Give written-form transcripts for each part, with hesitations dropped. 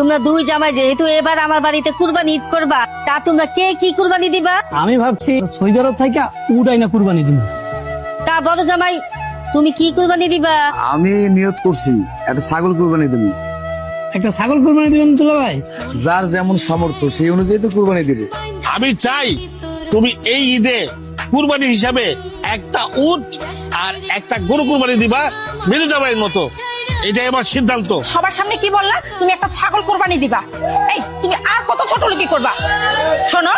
তোমরা দুই জামাই যেহেতু এবার আমার বাড়িতে কুরবানি ঈদ করবা, তা তোমরা কে কি কুরবানি দিবা? আমি ভাবছি সৌদি আরব থেকে উঠাই না কুরবানি দিব। তা বড় জামাই তুমি কি কুরবানি দিবা? আমি নিয়ত করছি একটা ছাগল কুরবানি দেব। একটা ছাগল কুরবানি দিবেন দুলা ভাই? যার যেমন সামর্থ্য সেই অনুযায়ী তো কুরবানি দিবে। আমি চাই তুমি এই ঈদে কুরবানি হিসাবে একটা উট আর একটা গরু কুরবানি দিবা মেজো জামাইয়ের মতো। এটাই আমার সিদ্ধান্ত। সবার সামনে কি বললা? তুমি একটা ছাগল কোরবানি দিবা? এই তুমি আর কত ছোট লোকি করবা? শোনো,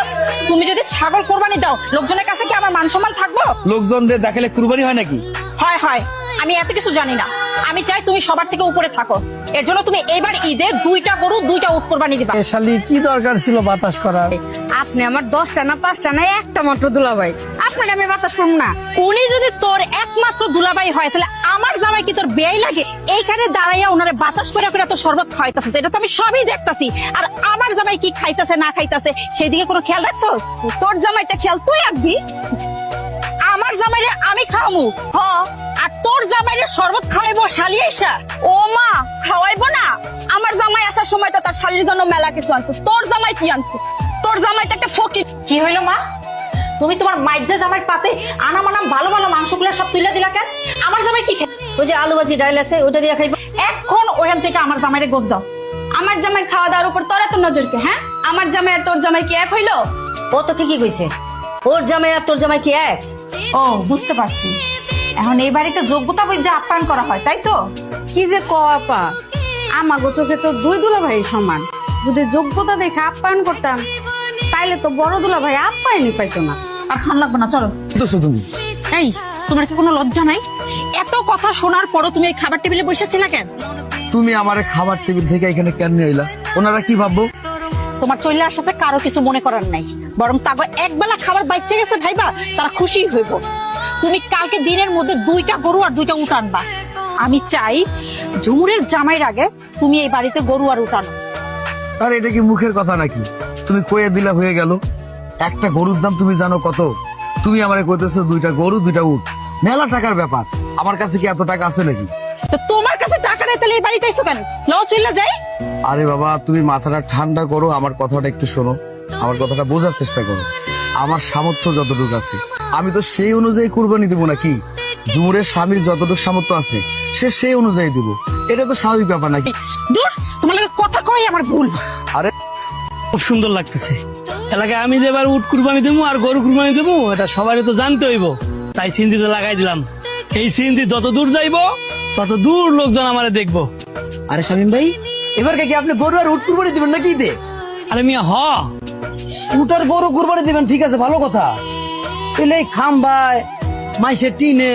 তুমি যদি ছাগল কোরবানি দাও লোকজনের কাছে কি আমার মান সম্মান থাকবো? লোকজনদের দেখালে কুরবানি হয় নাকি? হয় হয়, আমি এত কিছু জানি না। আমি চাই তুমি সবার থেকে উপরে থাকো। এর জন্য তুমি এবার ঈদে 2টা গরু 2টা উট কোরবানি দিবা। এ শালি কি দরকার ছিল বাতাস করার? আপনি আমার 10টা না 5টা না একটা মাত্র দুলা ভাই, আপনার আমি বাতাস করব না। উনি যদি তোর একমাত্র দুলাভাই হয় তাহলে আমার জামাই কি তোর বেয়াই লাগে? এইখানে দাঁড়াইয়া ওনারে বাতাস করে করে তো শরবত খাওয়াইতাছিস, এটা তো আমি সবই দেখতাছি। আর আমার জামাই কি খাইতাছে না খাইতাছে সেই দিকে কোনো খেয়াল রাখছস? তোর জামাইটা খেয়াল তুই রাখবি। আমার জামাইরে আমি খাওয়ামু হ, আর তোর জামাইরে শরবত খাওয়াইবো শালি আইসা? ও মা খাওয়াইবো না? আমার জামাই আসার সময় তো তার শালীর জন্য মেলা কিছু আনছে, তোর জামাই কি আনছে? তোর জামাইটা একটা ফকির। কি হইলো মা? তুমি তোমার মাইজা জামাইয়ের পাতে আনা মানাম ভালো ভালো মাংসগুলো সব তুলে দিলা কেন? আমার জামাই কি খাই? ওই যে আলু ভাজি ডাল আছে ওটা দিয়ে খাইবো। এখন ওখান থেকে আমার জামাইরে গোছ দাও। আমার জামাইয়ের খাওয়া দাওয়ার উপর তোর এত নজর কে? হ্যাঁ, আমার জামাই আর তোর জামাই কি এক হইলো? ও তো ঠিকই কইছে, ওর জামাই আর তোর জামাই কি এক? ও বুঝতে পারছি। এখন এই বাড়িতে যোগ্যতা বুঝে আপ্যায়ন করা হয়, তাই তো? কি যে ক আপা, আমাগো চোখে তো দুই দুলা ভাই সমান। যদি যোগ্যতা দেখে আপ্যায়ন করতাম তাইলে তো বড় দুলা ভাই আপ্যায়নই পাইতো না। আর খান লাগবে না, চলো। বুঝতেছো তুমি? এই তোমার কি কোনো লজ্জা নাই? এত কথা শোনার পরও তুমি এই খাবার টেবিলে বসেছিলে কেন? তুমি আমার খাবার টেবিল থেকে এখানে কেন নিয়ে এলা? ওনারা কি ভাববো? তোমার চইলার সাথে কারো কিছু মনে করার নাই, বরং তাগো একবেলা খাবার বাইচে গেছে ভাইবা তারা খুশি হইব। তুমি কালকে দিনের মধ্যে 2টা গরু আর 2টা উট আনবা। আমি চাই ঝুমুরের জামাইয়ের আগে তুমি এই বাড়িতে গরু আর উট আনো। আর এটা কি মুখের কথা নাকি? তুমি কয়ে দিলা হয়ে গেল। একটা গরুর দাম তুমি জানো কত? তুমি আমারে কইতেছো 2টা গরু 2টা উট, মেলা টাকার ব্যাপার। আমার কাছে কি এত টাকা আছে নাকি? তো তোমার কাছে টাকা নেই তাহলে এই বাড়িতে আইছো কেন? লও চইলা যাই। আরে বাবা, তুমি মাথাটা ঠান্ডা করো, আমার কথাটা একটু শোনো, আমার কথাটা বোঝার চেষ্টা করো। আমার সামর্থ্য যতটুকু আছে আমি তো সেই অনুযায়ী কুরবানি দিব নাকি? জুমুরের স্বামীর যতটুকু সামর্থ্য আছে সে সেই অনুযায়ী দিব, এটা তো স্বাভাবিক ব্যাপার নাকি? দূর, তোমার লাগে কথা কই আমার ভুল। আরে খুব সুন্দর লাগতেছে। এলাকায় আমি যে এবার উট কুরবানি দেবো আর গরু কুরবানি দেবো এটা সবারই তো জানতে হইব, তাই সিন্দিতে লাগাই দিলাম। এই সিন্দি যত দূর যাইবো তত দূর লোকজন আমারে দেখবো। আরে শামীম ভাই, এবার কি আপনি গরু আর উট কুরবানি দিবেন নাকি ঈদে? আরে মিয়া হ, উট আর গরু কুরবানি দিবেন, ঠিক আছে, ভালো কথা। তাহলে এই খাম্বায় মাইসের টিনে